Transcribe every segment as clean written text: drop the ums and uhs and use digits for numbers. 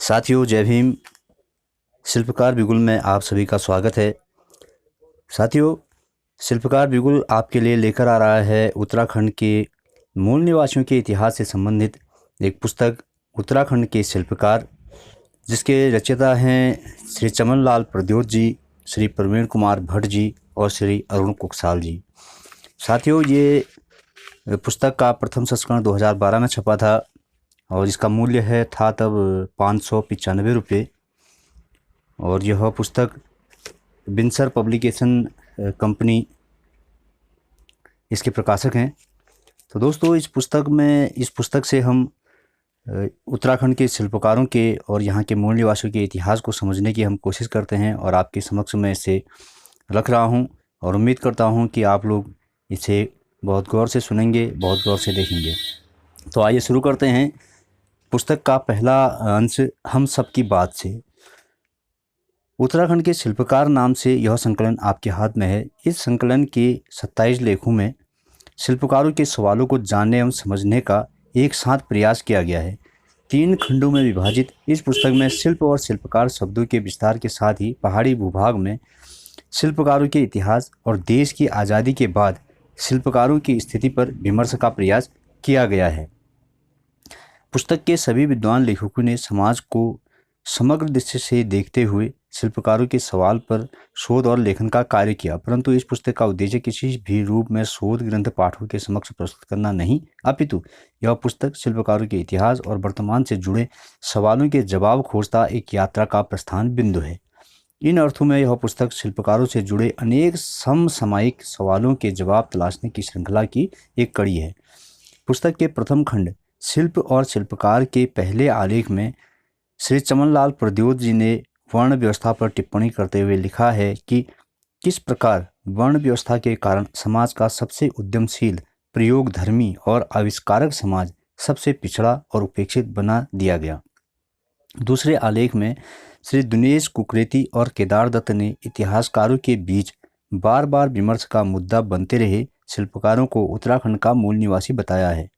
साथियों, जय भीम। शिल्पकार बिगुल में आप सभी का स्वागत है। साथियों, शिल्पकार बिगुल आपके लिए लेकर आ रहा है उत्तराखंड के मूल निवासियों के इतिहास से संबंधित एक पुस्तक, उत्तराखंड के शिल्पकार, जिसके रचयिता हैं श्री चमन लाल प्रद्योत जी, श्री प्रवीण कुमार भट्ट जी और श्री अरुण कुकसाल जी। साथियों, ये पुस्तक का प्रथम संस्करण 2012 में छपा था और इसका मूल्य था तब 595 रुपये। और यह पुस्तक बिनसर पब्लिकेशन कंपनी इसके प्रकाशक हैं। तो दोस्तों, इस पुस्तक से हम उत्तराखंड के शिल्पकारों के और यहाँ के मूल निवासियों के इतिहास को समझने की हम कोशिश करते हैं और आपके समक्ष मैं इसे रख रहा हूँ और उम्मीद करता हूँ कि आप लोग इसे बहुत गौर से सुनेंगे, बहुत गौर से देखेंगे। तो आइए शुरू करते हैं पुस्तक का पहला अंश, हम सब की बात से। उत्तराखंड के शिल्पकार नाम से यह संकलन आपके हाथ में है। इस संकलन के 27 लेखों में शिल्पकारों के सवालों को जानने एवं समझने का एक साथ प्रयास किया गया है। 3 खंडों में विभाजित इस पुस्तक में शिल्प और शिल्पकार शब्दों के विस्तार के साथ ही पहाड़ी भूभाग में शिल्पकारों के इतिहास और देश की आज़ादी के बाद शिल्पकारों की स्थिति पर विमर्श का प्रयास किया गया है। पुस्तक के सभी विद्वान लेखकों ने समाज को समग्र दृष्टि से देखते हुए शिल्पकारों के सवाल पर शोध और लेखन का कार्य किया, परंतु इस पुस्तक का उद्देश्य किसी भी रूप में शोध ग्रंथ पाठकों के समक्ष प्रस्तुत करना नहीं, अपितु यह पुस्तक शिल्पकारों के इतिहास और वर्तमान से जुड़े सवालों के जवाब खोजता एक यात्रा का प्रस्थान बिंदु है। इन अर्थों में यह पुस्तक शिल्पकारों से जुड़े अनेक समसामयिक सवालों के जवाब तलाशने की श्रृंखला की एक कड़ी है। पुस्तक के प्रथम खंड शिल्प और शिल्पकार के पहले आलेख में श्री चमन लाल प्रद्योत जी ने वर्ण व्यवस्था पर टिप्पणी करते हुए लिखा है कि किस प्रकार वर्ण व्यवस्था के कारण समाज का सबसे उद्यमशील, प्रयोगधर्मी और आविष्कारक समाज सबसे पिछड़ा और उपेक्षित बना दिया गया। दूसरे आलेख में श्री दिनेश कुकरेती और केदार दत्त ने इतिहासकारों के बीच बार बार विमर्श का मुद्दा बनते रहे शिल्पकारों को उत्तराखंड का मूल निवासी बताया है।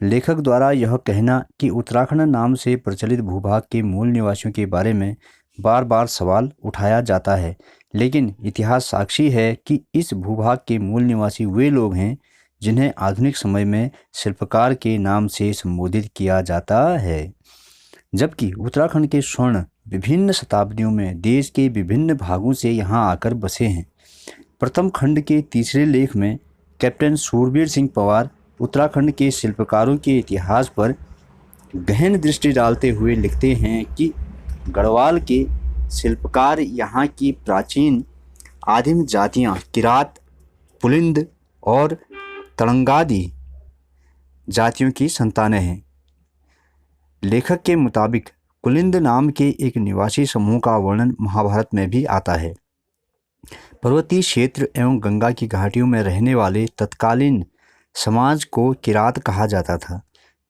लेखक द्वारा यह कहना कि उत्तराखंड नाम से प्रचलित भूभाग के मूल निवासियों के बारे में बार बार सवाल उठाया जाता है, लेकिन इतिहास साक्षी है कि इस भूभाग के मूल निवासी वे लोग हैं जिन्हें आधुनिक समय में शिल्पकार के नाम से संबोधित किया जाता है। जबकि उत्तराखंड के स्वर्ण विभिन्न शताब्दियों में देश के विभिन्न भागों से यहाँ आकर बसे हैं। प्रथम खंड के तीसरे लेख में कैप्टन सूरबीर सिंह पवार उत्तराखंड के शिल्पकारों के इतिहास पर गहन दृष्टि डालते हुए लिखते हैं कि गढ़वाल के शिल्पकार यहाँ की प्राचीन आदिम जातियाँ किरात, पुलिंद और तड़ंगादी जातियों की संतानें हैं। लेखक के मुताबिक कुलिंद नाम के एक निवासी समूह का वर्णन महाभारत में भी आता है। पर्वतीय क्षेत्र एवं गंगा की घाटियों में रहने वाले तत्कालीन समाज को किरात कहा जाता था।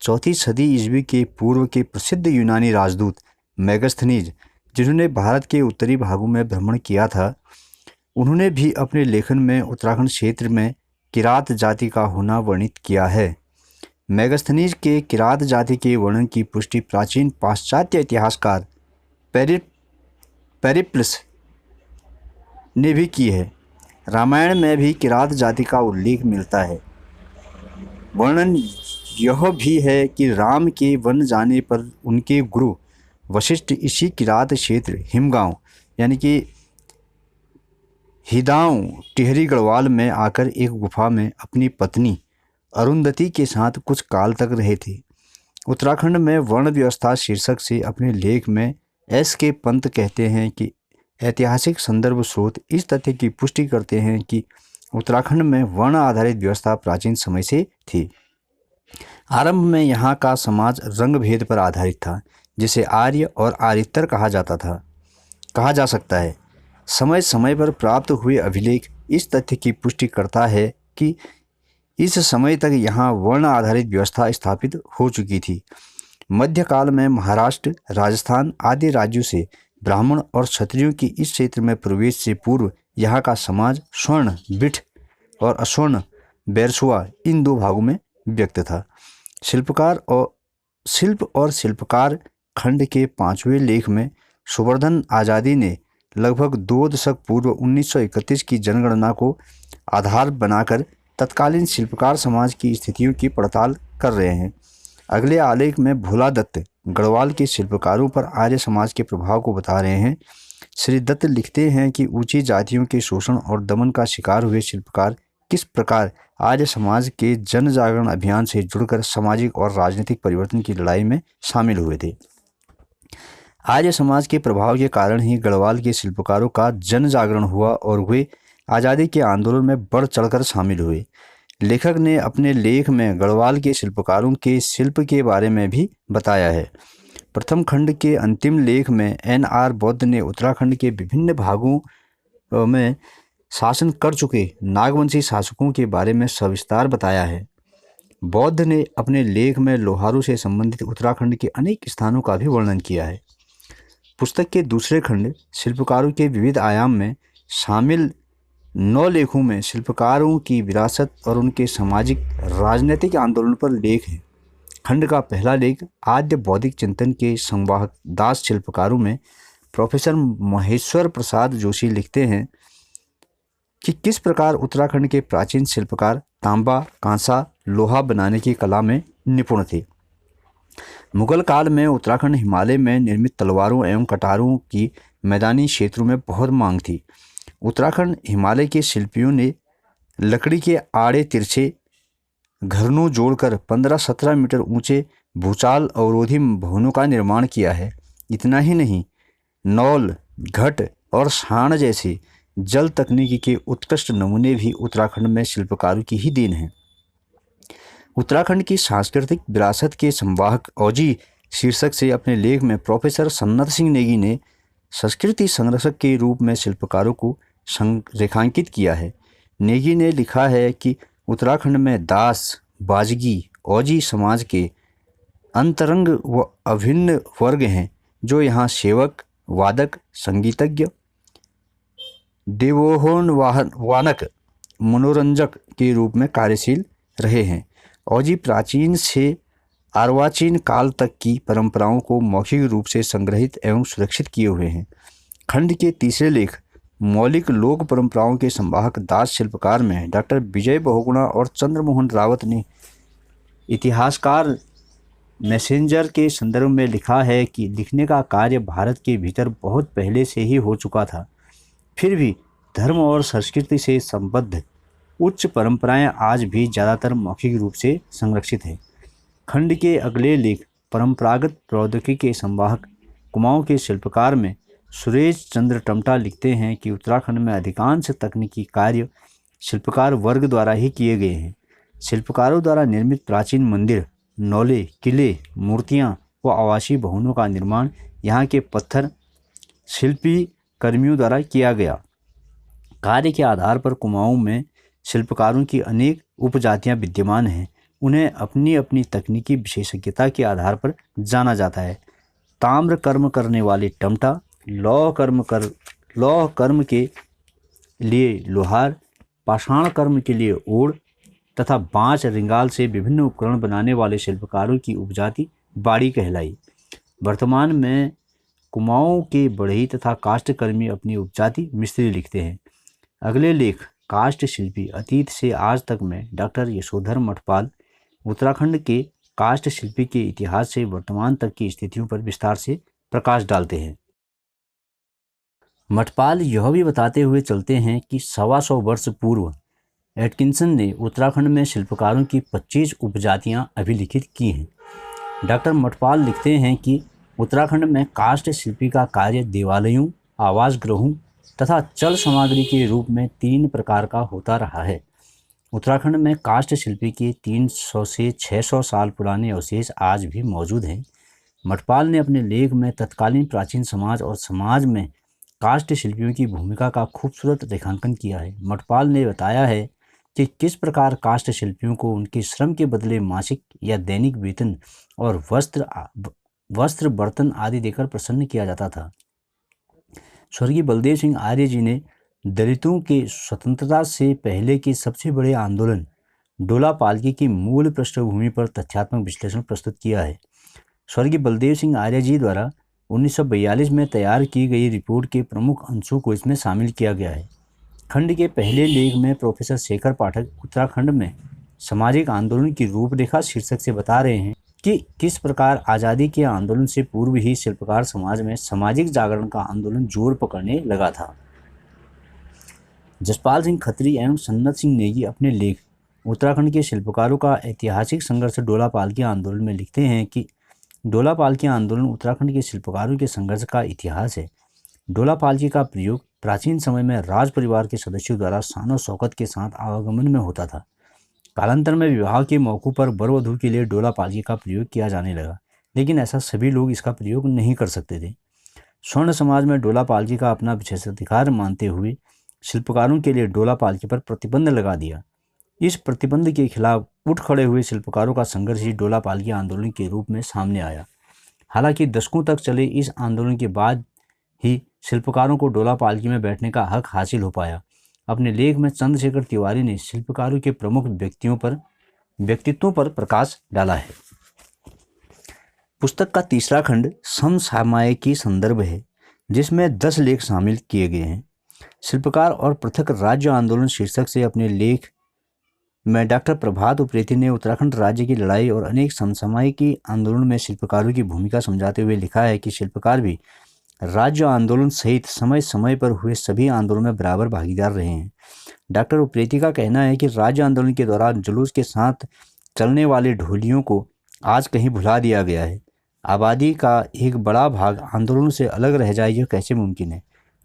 4वीं सदी ईस्वी के पूर्व के प्रसिद्ध यूनानी राजदूत मेगास्थनीज, जिन्होंने भारत के उत्तरी भागों में भ्रमण किया था, उन्होंने भी अपने लेखन में उत्तराखंड क्षेत्र में किरात जाति का होना वर्णित किया है। मेगास्थनीज के किरात जाति के वर्णन की पुष्टि प्राचीन पाश्चात्य इतिहासकार पेरिप्लस ने भी की है। रामायण में भी किरात जाति का उल्लेख मिलता है। वर्णन यह भी है कि राम के वन जाने पर उनके गुरु वशिष्ठ इसी किरात क्षेत्र हिमगांव यानी कि हिदांव टिहरी गढ़वाल में आकर एक गुफा में अपनी पत्नी अरुंधति के साथ कुछ काल तक रहे थे। उत्तराखंड में वर्ण व्यवस्था शीर्षक से अपने लेख में S.K. पंत कहते हैं कि ऐतिहासिक संदर्भ स्रोत इस तथ्य की पुष्टि करते हैं कि उत्तराखंड में वर्ण आधारित व्यवस्था प्राचीन समय से थी। आरंभ में यहाँ का समाज रंग भेद पर आधारित था, जिसे आर्य और आर्यतर कहा जा सकता है। समय समय पर प्राप्त हुए अभिलेख इस तथ्य की पुष्टि करता है कि इस समय तक यहाँ वर्ण आधारित व्यवस्था स्थापित हो चुकी थी। मध्यकाल में महाराष्ट्र, राजस्थान आदि राज्यों से ब्राह्मण और क्षत्रियों की इस क्षेत्र में प्रवेश से पूर्व यहाँ का समाज स्वर्ण बिठ और अस्वर्ण बैरसुआ इन 2 भागों में व्यक्त था। शिल्प और शिल्पकार खंड के 5वें लेख में सुवर्धन आज़ादी ने लगभग 2 दशक पूर्व 1931 की जनगणना को आधार बनाकर तत्कालीन शिल्पकार समाज की स्थितियों की पड़ताल कर रहे हैं। अगले आलेख में भोला दत्त गढ़वाल के शिल्पकारों पर आर्य समाज के प्रभाव को बता रहे हैं। श्री दत्त लिखते हैं कि ऊंची जातियों के शोषण और दमन का शिकार हुए शिल्पकार किस प्रकार आर्य समाज के जन जागरण अभियान से जुड़कर सामाजिक और राजनीतिक परिवर्तन की लड़ाई में शामिल हुए थे। आर्य समाज के प्रभाव के कारण ही गढ़वाल के शिल्पकारों का जन जागरण हुआ और वे आज़ादी के आंदोलन में बढ़ चढ़कर शामिल हुए। लेखक ने अपने लेख में गढ़वाल के शिल्पकारों के शिल्प के बारे में भी बताया है। प्रथम खंड के अंतिम लेख में N.R. बौद्ध ने उत्तराखंड के विभिन्न भागों में शासन कर चुके नागवंशी शासकों के बारे में सविस्तार बताया है। बौद्ध ने अपने लेख में लोहारू से संबंधित उत्तराखंड के अनेक स्थानों का भी वर्णन किया है। पुस्तक के दूसरे खंड शिल्पकारों के विविध आयाम में शामिल 9 लेखों में शिल्पकारों की विरासत और उनके सामाजिक राजनीतिक आंदोलन पर लेख है। खंड का पहला लेख आद्य बौद्धिक चिंतन के संवाहक दास शिल्पकारों में प्रोफेसर महेश्वर प्रसाद जोशी लिखते हैं कि किस प्रकार उत्तराखंड के प्राचीन शिल्पकार तांबा, कांसा, लोहा बनाने की कला में निपुण थे। मुगल काल में उत्तराखंड हिमालय में निर्मित तलवारों एवं कटारों की मैदानी क्षेत्रों में बहुत मांग थी। उत्तराखंड हिमालय के शिल्पियों ने लकड़ी के आड़े तिरछे घरनों जोड़कर 15-17 मीटर ऊंचे भूचाल अवरोधी भवनों का निर्माण किया है। इतना ही नहीं, नौल, घट और साण जैसे जल तकनीकी के उत्कृष्ट नमूने भी उत्तराखंड में शिल्पकारों की ही देन है। उत्तराखंड की सांस्कृतिक विरासत के संवाहक ओजी शीर्षक से अपने लेख में प्रोफेसर सन्नत सिंह नेगी ने संस्कृति संरक्षक के रूप में शिल्पकारों को रेखांकित किया है। नेगी ने लिखा है कि उत्तराखंड में दास, बाजगी, ओजी समाज के अंतरंग व अभिन्न वर्ग हैं जो यहाँ सेवक, वादक, संगीतज्ञ, देवोहोन वानक, मनोरंजक के रूप में कार्यशील रहे हैं। ओजी प्राचीन से अर्वाचीन काल तक की परंपराओं को मौखिक रूप से संग्रहित एवं सुरक्षित किए हुए हैं। खंड के तीसरे लेख मौलिक लोक परंपराओं के संवाहक दास शिल्पकार में डॉक्टर विजय बहुगुणा और चंद्रमोहन रावत ने इतिहासकार मैसेंजर के संदर्भ में लिखा है कि लिखने का कार्य भारत के भीतर बहुत पहले से ही हो चुका था। फिर भी धर्म और संस्कृति से संबद्ध उच्च परंपराएं आज भी ज़्यादातर मौखिक रूप से संरक्षित हैं। खंड के अगले लेख परंपरागत प्रौद्योगिकी के संवाहक कुमाऊं के शिल्पकार में सुरेश चंद्र टमटा लिखते हैं कि उत्तराखंड में अधिकांश तकनीकी कार्य शिल्पकार वर्ग द्वारा ही किए गए हैं। शिल्पकारों द्वारा निर्मित प्राचीन मंदिर, नौले, किले, मूर्तियाँ व आवासीय भवनों का निर्माण यहाँ के पत्थर शिल्पी कर्मियों द्वारा किया गया। कार्य के आधार पर कुमाऊं में शिल्पकारों की अनेक उपजातियाँ विद्यमान हैं। उन्हें अपनी अपनी तकनीकी विशेषज्ञता के आधार पर जाना जाता है। ताम्र कर्म करने वाले टमटा, लौह कर्म के लिए लोहार, पाषाण कर्म के लिए ओड़ तथा बाँस रिंगाल से विभिन्न उपकरण बनाने वाले शिल्पकारों की उपजाति बाड़ी कहलाई। वर्तमान में कुमाऊं के बढ़ई तथा काष्ठकर्मी अपनी उपजाति मिस्त्री लिखते हैं। अगले लेख काष्ठ शिल्पी अतीत से आज तक में डॉक्टर यशोधर मठपाल उत्तराखंड के काष्ठ शिल्पी के इतिहास से वर्तमान तक की स्थितियों पर विस्तार से प्रकाश डालते हैं। मठपाल यह भी बताते हुए चलते हैं कि 125 वर्ष पूर्व एटकिंसन ने उत्तराखंड में शिल्पकारों की 25 उपजातियां अभिलिखित की हैं। डॉक्टर मठपाल लिखते हैं कि उत्तराखंड में काष्ठ शिल्पी का कार्य देवालयों, आवास गृहों तथा चल सामग्री के रूप में 3 प्रकार का होता रहा है। उत्तराखंड में काष्ठ शिल्पी के 300 से 600 साल पुराने अवशेष आज भी मौजूद हैं। मठपाल ने अपने लेख में तत्कालीन प्राचीन समाज और समाज में काष्ठ शिल्पियों की भूमिका का खूबसूरत रेखांकन किया है। मठपाल ने बताया है कि किस प्रकार काष्ठ शिल्पियों को उनके श्रम के बदले मासिक या दैनिक वेतन और वस्त्र बर्तन आदि देकर प्रसन्न किया जाता था। स्वर्गीय बलदेव सिंह आर्य जी ने दलितों के स्वतंत्रता से पहले के सबसे बड़े आंदोलन डोला पालकी की मूल पृष्ठभूमि पर तथ्यात्मक विश्लेषण प्रस्तुत किया है। स्वर्गीय बलदेव सिंह आर्य जी द्वारा 1942 में तैयार की गई रिपोर्ट के प्रमुख अंशों को इसमें शामिल किया गया है। खंड के पहले लेख में प्रोफेसर शेखर पाठक उत्तराखंड में सामाजिक आंदोलन की रूपरेखा शीर्षक से बता रहे हैं कि किस प्रकार आज़ादी के आंदोलन से पूर्व ही शिल्पकार समाज में सामाजिक जागरण का आंदोलन जोर पकड़ने लगा था। जसपाल सिंह खत्री एवं सन्नत सिंह नेगी अपने लेख उत्तराखंड के शिल्पकारों का ऐतिहासिक संघर्ष डोला पालकी आंदोलन में लिखते हैं कि डोला पालकी आंदोलन उत्तराखंड के शिल्पकारों के संघर्ष का इतिहास है। डोला पालकी का प्रयोग प्राचीन समय में राज परिवार के सदस्यों द्वारा शान शौकत के साथ आवागमन में होता था। कालांतर में विवाह के मौक़ों पर वर वधू के लिए डोला पालकी का प्रयोग किया जाने लगा, लेकिन ऐसा सभी लोग इसका प्रयोग नहीं कर सकते थे। स्वर्ण समाज में डोला पालकी का अपना विशेषाधिकार मानते हुए शिल्पकारों के लिए डोला पालकी पर प्रतिबंध लगा दिया। इस प्रतिबंध के खिलाफ उठ खड़े हुए शिल्पकारों का संघर्ष ही डोला पालकी आंदोलन के रूप में सामने आया। हालांकि दशकों तक चले इस आंदोलन के बाद ही शिल्पकारों को डोला पालकी में बैठने का हक हासिल हो पाया। अपने लेख में चंद्रशेखर तिवारी ने शिल्पकारों के प्रमुख व्यक्तित्वों पर प्रकाश डाला है। पुस्तक का तीसरा खंड समसामयिकी संदर्भ है, जिसमें 10 लेख शामिल किए गए हैं। शिल्पकार और पृथक राज्य आंदोलन शीर्षक से अपने लेख में डॉक्टर प्रभात उप्रेती ने उत्तराखंड राज्य की लड़ाई और अनेक समसामयिकी आंदोलन में शिल्पकारों की भूमिका समझाते हुए लिखा है कि शिल्पकार भी राज्य आंदोलन सहित समय समय पर हुए सभी आंदोलन में बराबर भागीदार रहे हैं। डॉक्टर उप्रेती का कहना है कि राज्य आंदोलन के दौरान जुलूस के साथ चलने वाले ढोलियों को आज कहीं भुला दिया गया है। आबादी का एक बड़ा भाग आंदोलन से अलग रह जाए, यह कैसे मुमकिन है।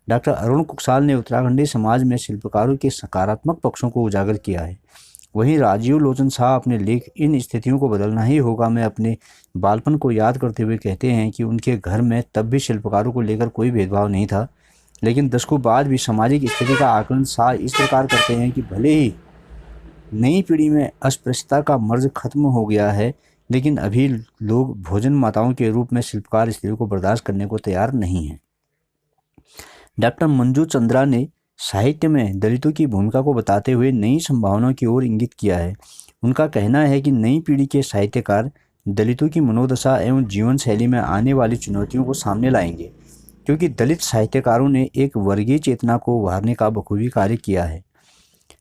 डॉक्टर अरुण कुकसाल ने उत्तराखंडी समाज में शिल्पकारों के सकारात्मक पक्षों को उजागर किया है। वहीं राजीव लोचन शाह अपने लेख इन स्थितियों को बदलना ही होगा में अपने बालपन को याद करते हुए कहते हैं कि उनके घर में तब भी शिल्पकारों को लेकर कोई भेदभाव नहीं था, लेकिन दशकों बाद भी सामाजिक स्थिति का आकलन शाह इस प्रकार करते हैं कि भले ही नई पीढ़ी में अस्पृश्यता का मर्ज खत्म हो गया है, लेकिन अभी लोग भोजन माताओं के रूप में शिल्पकार स्त्रियों को बर्दाश्त करने को तैयार नहीं हैं। डॉक्टर मंजू चंद्रा ने साहित्य में दलितों की भूमिका को बताते हुए नई संभावनाओं की ओर इंगित किया है। उनका कहना है कि नई पीढ़ी के साहित्यकार दलितों की मनोदशा एवं जीवन शैली में आने वाली चुनौतियों को सामने लाएंगे, क्योंकि दलित साहित्यकारों ने एक वर्गीय चेतना को उभारने का बखूबी कार्य किया है।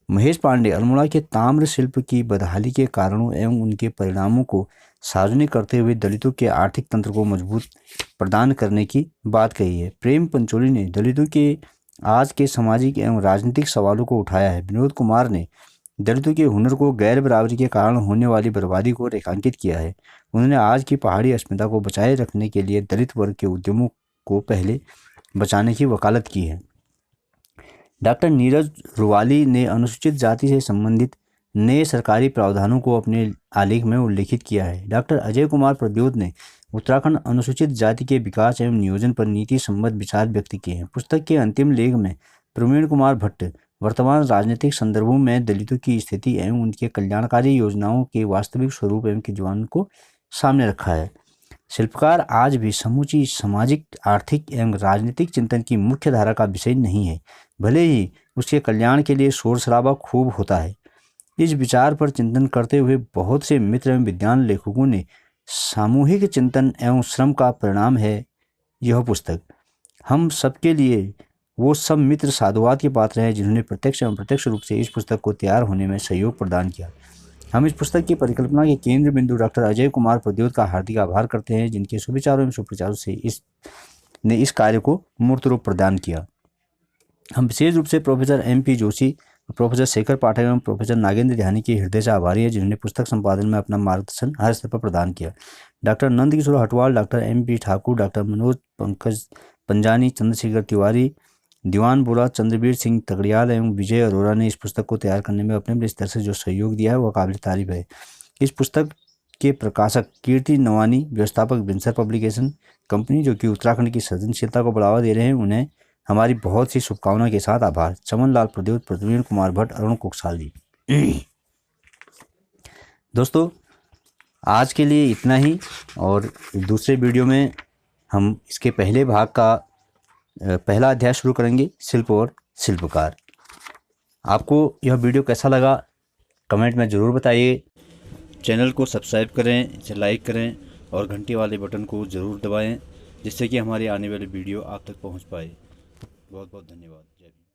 महेश पांडे अल्मोड़ा के ताम्र शिल्प की बदहाली के कारणों एवं उनके परिणामों को सार्वजनिक करते हुए दलितों के आर्थिक तंत्र को मजबूत प्रदान करने की बात कही है। प्रेम पंचोली ने दलितों के आज के सामाजिक एवं राजनीतिक सवालों को उठाया है। विनोद कुमार ने दलितों के हुनर को गैर बराबरी के कारण होने वाली बर्बादी को रेखांकित किया है। उन्होंने आज की पहाड़ी अस्मिता को बचाए रखने के लिए दलित वर्ग के उद्यमों को पहले बचाने की वकालत की है। डॉक्टर नीरज रुवाली ने अनुसूचित जाति से संबंधित नए सरकारी प्रावधानों को अपने आलेख में उल्लेखित किया है। डॉक्टर अजय कुमार प्रद्योत ने उत्तराखंड अनुसूचित जाति के विकास एवं नियोजन पर नीति संबद्ध विचार व्यक्त किए हैं। पुस्तक के अंतिम लेख में प्रवीण कुमार भट्ट वर्तमान राजनीतिक संदर्भों में दलितों की स्थिति एवं उनके कल्याणकारी योजनाओं के वास्तविक स्वरूप एवं के जीवन को सामने रखा है। शिल्पकार आज भी समूची सामाजिक, आर्थिक एवं राजनीतिक चिंतन की मुख्य धारा का विषय नहीं है, भले ही उसके कल्याण के लिए शोर शराबा खूब होता है। इस विचार पर चिंतन करते हुए बहुत से मित्र एवं विद्वान लेखकों ने सामूहिक चिंतन एवं श्रम का परिणाम है यह पुस्तक। हम सबके लिए वो सब मित्र साधुवाद के पात्र हैं जिन्होंने प्रत्यक्ष एवं अप्रत्यक्ष रूप से इस पुस्तक को तैयार होने में सहयोग प्रदान किया। हम इस पुस्तक की परिकल्पना के केंद्र बिंदु डॉक्टर अजय कुमार प्रद्योत का हार्दिक आभार करते हैं, जिनके सुविचारों एवं सुप्रचारों से इस कार्य को मूर्त रूप प्रदान किया। हम विशेष रूप से professor MP Joshi, professor Shekhar Pathak एवं प्रोफेसर नागेंद्र ध्यानी के हृदय से आभारी है, जिन्होंने पुस्तक संपादन में अपना मार्गदर्शन हर स्तर पर प्रदान किया। Doctor Nand Kishore Hatwal, doctor MP Thakur, doctor Manoj Pankaj Panjani, Chandrashekhar Tiwari, Diwan Bora, Chandraveer Singh Tagadiyal एवं विजय अरोरा ने इस पुस्तक को तैयार करने में अपने स्तर से जो सहयोग दिया है वह काबिल तारीफ है। इस पुस्तक के प्रकाशक कीर्ति नवानी, व्यवस्थापक विंसर पब्लिकेशन कंपनी, जो कि उत्तराखंड की सृजनशीलता को बढ़ावा दे रहे हैं, उन्हें हमारी बहुत सी शुभकामनाओं के साथ आभार। चमन लाल प्रद्योत, प्रवीण कुमार भट्ट, अरुण कुकसाल जी। दोस्तों, आज के लिए इतना ही, और दूसरे वीडियो में हम इसके पहले भाग का पहला अध्याय शुरू करेंगे, शिल्प और शिल्पकार। आपको यह वीडियो कैसा लगा कमेंट में ज़रूर बताइए। चैनल को सब्सक्राइब करें, इसे लाइक करें और घंटी वाले बटन को ज़रूर दबाएं, जिससे कि हमारी आने वाली वीडियो आप तक पहुंच पाए। बहुत बहुत धन्यवाद। जय हिंद।